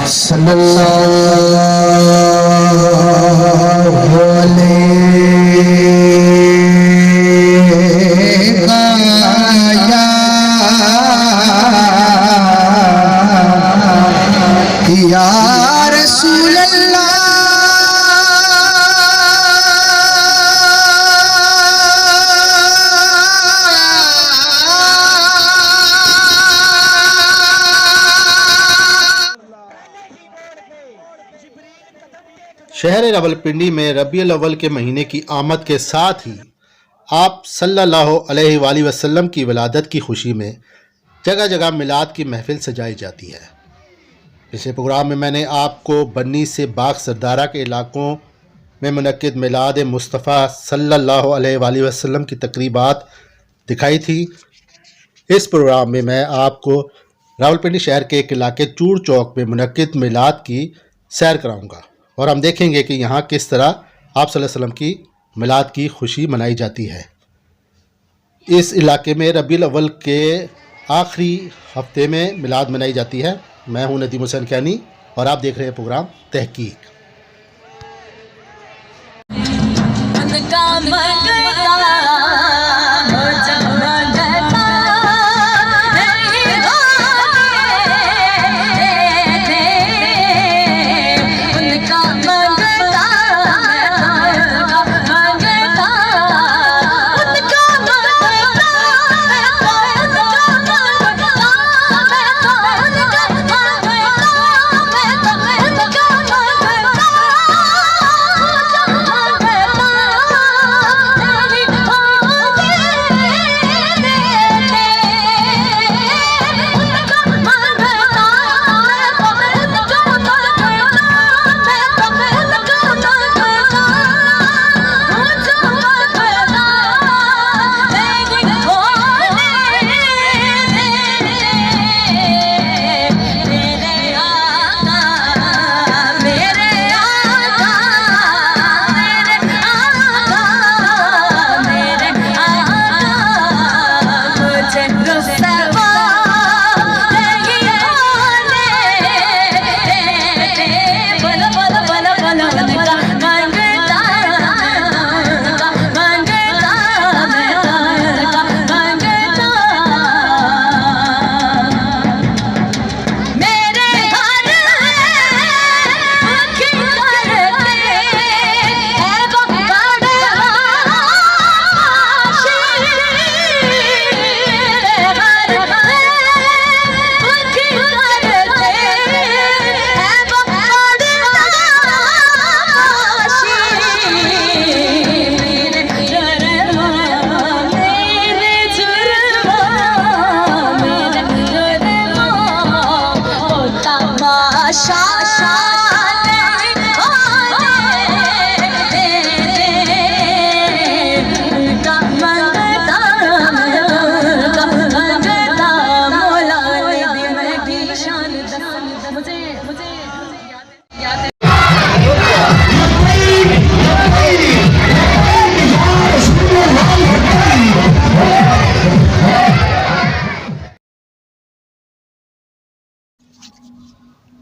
सल्लल्लाहु अलैहि या रसूल अल्लाह। शहर रावलपिंडी में रबीउल अव्वल के महीने की आमद के साथ ही आप सल्लल्लाहु अलैहि वसल्लम की विलादत की खुशी में जगह जगह मिलाद की महफिल सजाई जाती है। पिछले प्रोग्राम में मैंने आपको बन्नी से बाग सरदारा के इलाकों में मुनक्किद मिलाद मुस्तफ़ा सल्लल्लाहु अलैहि वसल्लम की तकरीबात दिखाई थी। इस प्रोग्राम में मैं आपको रावलपिंडी शहर के एक इलाके चूड़ चौक में मुनक्किद मिलाद की सैर कराऊंगा और हम देखेंगे कि यहाँ किस तरह आप सल्लल्लाहु अलैहि वसल्लम की मिलाद की खुशी मनाई जाती है। इस इलाके में रबीउल अव्वल के आखिरी हफ्ते में मिलाद मनाई जाती है। मैं हूँ नदीम हुसैन कैनी और आप देख रहे हैं प्रोग्राम तहकीक।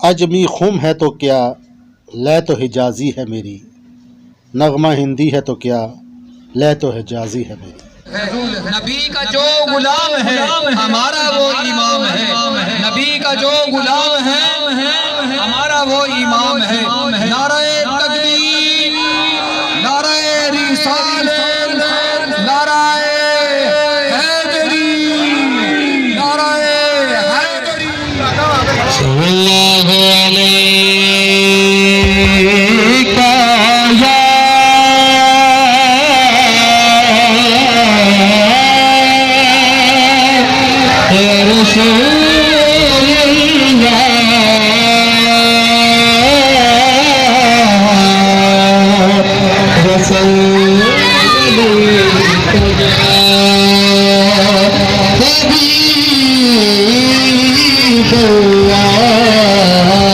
अजमी खुम है तो क्या लै तो हिजाजी है मेरी, नगमा हिंदी है तो क्या लै तो हिजाजी है मेरी। नबी का जो गुलाम है हमारा वो इमाम है, नबी का जो गुलाम है हमारा वो इमाम है। नारे तकबीर, नारे रिसालत, नारे हैदरी, नारे हैदरी। सल्लल्लाहु अलैका या Allah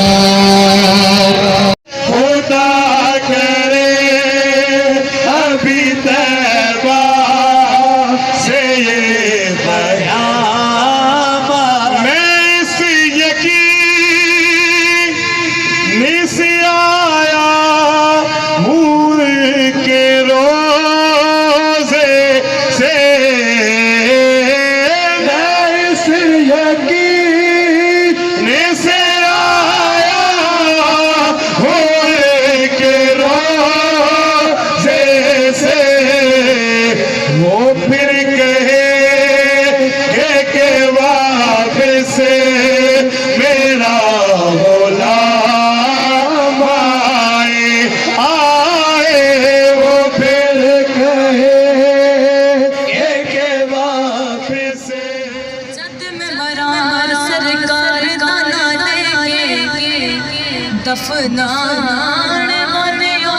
दफनाण वालियो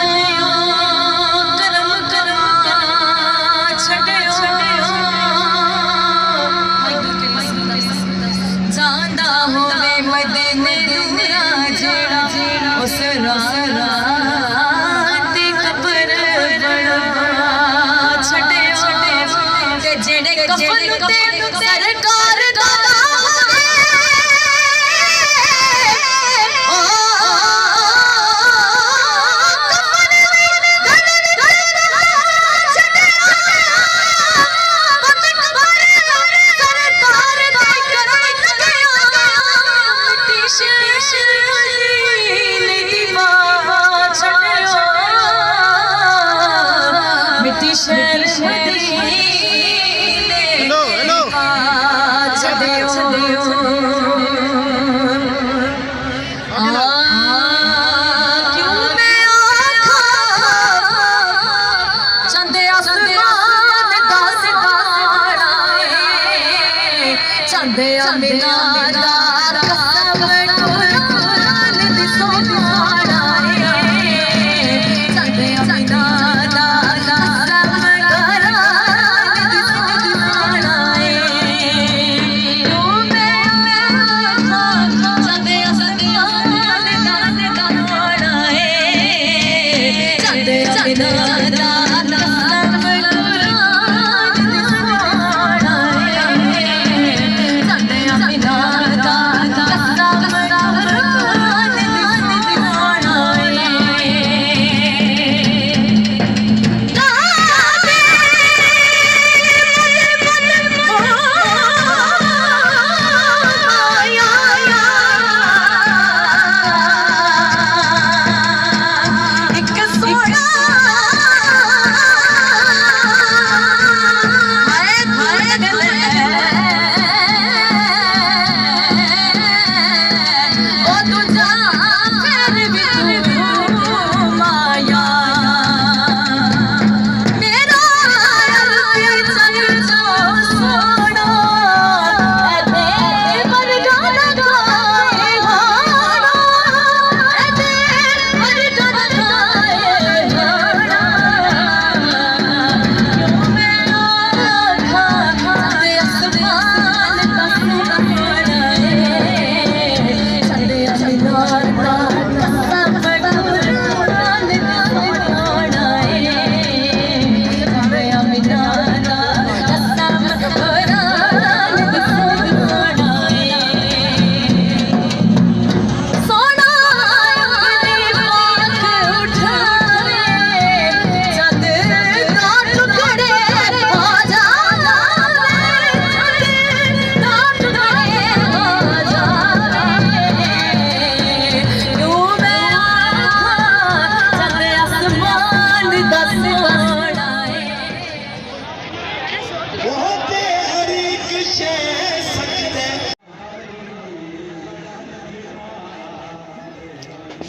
करम करम छड़ियो जांदा होवे मदीने दूरा जेड़ा उस रात कब्र बड़ा छड़ियो ते जेड़े कफन ते सरकार दा शहर मदीने छड़ियो क्यों मैं आखा चंदे आसमान दा सितारा चंदे अमीना दा कसम कुरान दी सोहारा चंदे अमीना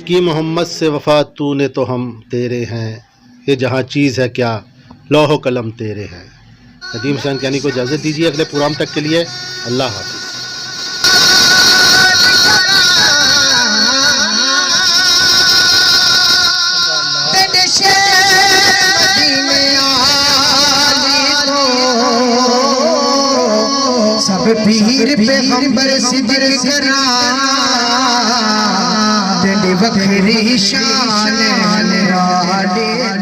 कि मोहम्मद से वफ़ा तूने तो हम तेरे हैं, ये जहाँ चीज़ है क्या लौह कलम तेरे हैं। नदीम हुसैन यानी को इजाज़त दीजिए अगले प्रोग्राम तक के लिए। अल्लाह हाफ़िज़। सब पीर पैगंबर सिद्दीक़ करा तेरी वखरी शान है।